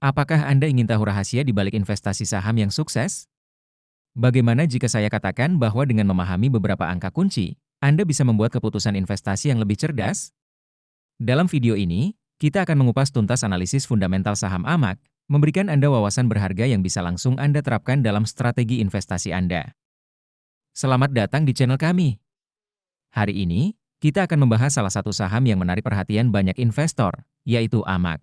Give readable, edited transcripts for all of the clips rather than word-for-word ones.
Apakah Anda ingin tahu rahasia di balik investasi saham yang sukses? Bagaimana jika saya katakan bahwa dengan memahami beberapa angka kunci, Anda bisa membuat keputusan investasi yang lebih cerdas? Dalam video ini, kita akan mengupas tuntas analisis fundamental saham AMAK, memberikan Anda wawasan berharga yang bisa langsung Anda terapkan dalam strategi investasi Anda. Selamat datang di channel kami. Hari ini, kita akan membahas salah satu saham yang menarik perhatian banyak investor, yaitu AMAK.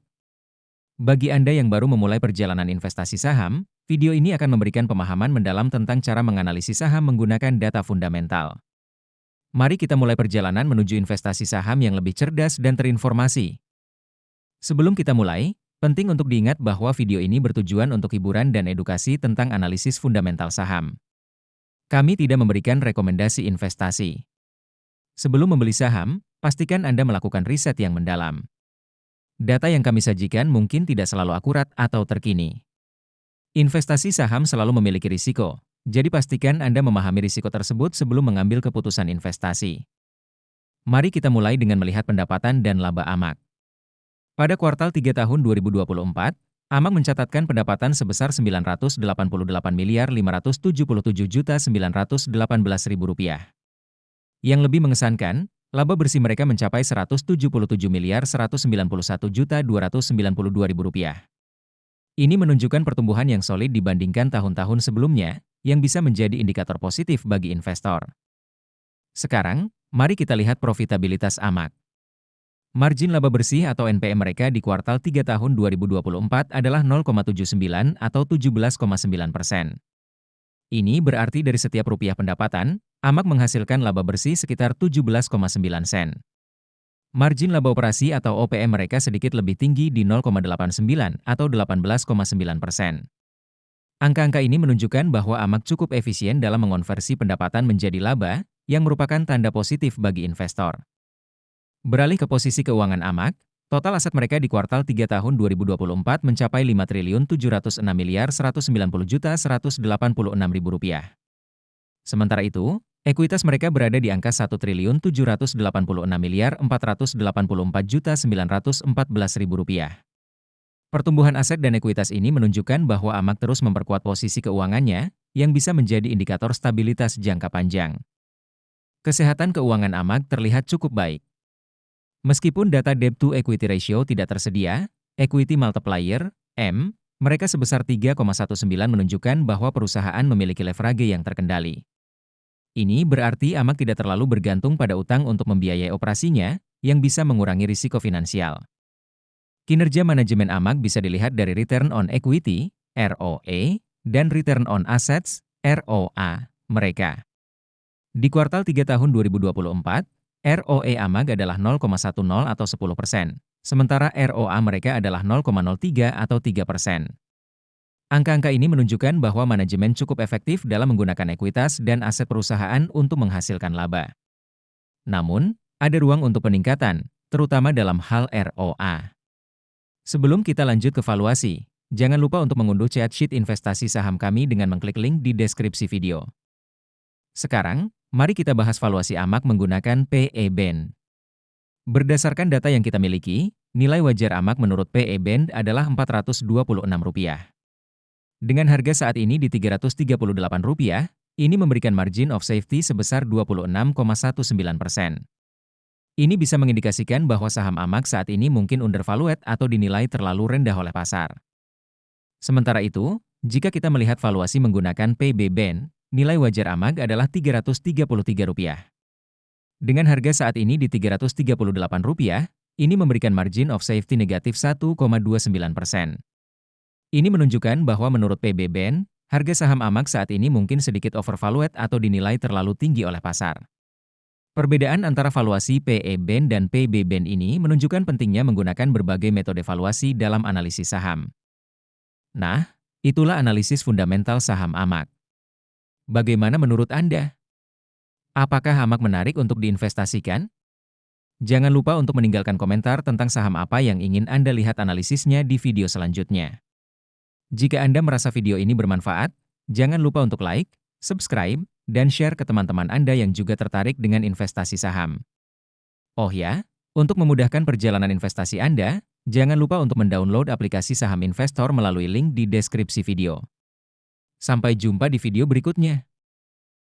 Bagi Anda yang baru memulai perjalanan investasi saham, video ini akan memberikan pemahaman mendalam tentang cara menganalisis saham menggunakan data fundamental. Mari kita mulai perjalanan menuju investasi saham yang lebih cerdas dan terinformasi. Sebelum kita mulai, penting untuk diingat bahwa video ini bertujuan untuk hiburan dan edukasi tentang analisis fundamental saham. Kami tidak memberikan rekomendasi investasi. Sebelum membeli saham, pastikan Anda melakukan riset yang mendalam. Data yang kami sajikan mungkin tidak selalu akurat atau terkini. Investasi saham selalu memiliki risiko, jadi pastikan Anda memahami risiko tersebut sebelum mengambil keputusan investasi. Mari kita mulai dengan melihat pendapatan dan laba AMAK. Pada kuartal 3 tahun 2024, AMAK mencatatkan pendapatan sebesar Rp988.577.918.000. Yang lebih mengesankan, laba bersih mereka mencapai Rp177.191.292.000. Ini menunjukkan pertumbuhan yang solid dibandingkan tahun-tahun sebelumnya, yang bisa menjadi indikator positif bagi investor. Sekarang, mari kita lihat profitabilitas AMAK. Margin laba bersih atau NPM mereka di kuartal 3 tahun 2024 adalah 0,79 atau 17,9%. Ini berarti dari setiap rupiah pendapatan, AMAK menghasilkan laba bersih sekitar 17,9 sen. Margin laba operasi atau OPM mereka sedikit lebih tinggi di 0,89 atau 18,9%. Angka-angka ini menunjukkan bahwa AMAK cukup efisien dalam mengonversi pendapatan menjadi laba, yang merupakan tanda positif bagi investor. Beralih ke posisi keuangan AMAK, total aset mereka di kuartal 3 tahun 2024 mencapai Rp5.706.190.186.000. Sementara itu, ekuitas mereka berada di angka Rp1.786.484.914.000. Pertumbuhan aset dan ekuitas ini menunjukkan bahwa AMAK terus memperkuat posisi keuangannya, yang bisa menjadi indikator stabilitas jangka panjang. Kesehatan keuangan AMAK terlihat cukup baik. Meskipun data debt-to-equity ratio tidak tersedia, equity multiplier, M, mereka sebesar 3,19 menunjukkan bahwa perusahaan memiliki leverage yang terkendali. Ini berarti AMAK tidak terlalu bergantung pada utang untuk membiayai operasinya, yang bisa mengurangi risiko finansial. Kinerja manajemen AMAK bisa dilihat dari return on equity, ROE, dan return on assets, ROA, mereka. Di kuartal 3 tahun 2024, ROE AMAK adalah 0,10 atau 10%, sementara ROA mereka adalah 0,03 atau 3%. Angka-angka ini menunjukkan bahwa manajemen cukup efektif dalam menggunakan ekuitas dan aset perusahaan untuk menghasilkan laba. Namun, ada ruang untuk peningkatan, terutama dalam hal ROA. Sebelum kita lanjut ke valuasi, jangan lupa untuk mengunduh chat sheet investasi saham kami dengan mengklik link di deskripsi video. Sekarang, mari kita bahas valuasi AMAK menggunakan PE Band. Berdasarkan data yang kita miliki, nilai wajar AMAK menurut PE Band adalah Rp426. Dengan harga saat ini di Rp338, ini memberikan margin of safety sebesar 26,19%. Ini bisa mengindikasikan bahwa saham AMAK saat ini mungkin undervalued atau dinilai terlalu rendah oleh pasar. Sementara itu, jika kita melihat valuasi menggunakan PB Band, nilai wajar AMAK adalah Rp333. Dengan harga saat ini di Rp338, ini memberikan margin of safety negatif 1,29%. Ini menunjukkan bahwa menurut PB Band, harga saham AMAK saat ini mungkin sedikit overvalued atau dinilai terlalu tinggi oleh pasar. Perbedaan antara valuasi PE Band dan PB Band ini menunjukkan pentingnya menggunakan berbagai metode valuasi dalam analisis saham. Nah, itulah analisis fundamental saham AMAK. Bagaimana menurut Anda? Apakah AMAK menarik untuk diinvestasikan? Jangan lupa untuk meninggalkan komentar tentang saham apa yang ingin Anda lihat analisisnya di video selanjutnya. Jika Anda merasa video ini bermanfaat, jangan lupa untuk like, subscribe, dan share ke teman-teman Anda yang juga tertarik dengan investasi saham. Oh ya, untuk memudahkan perjalanan investasi Anda, Jangan lupa untuk mendownload aplikasi saham investor melalui link di deskripsi video. Sampai jumpa di video berikutnya.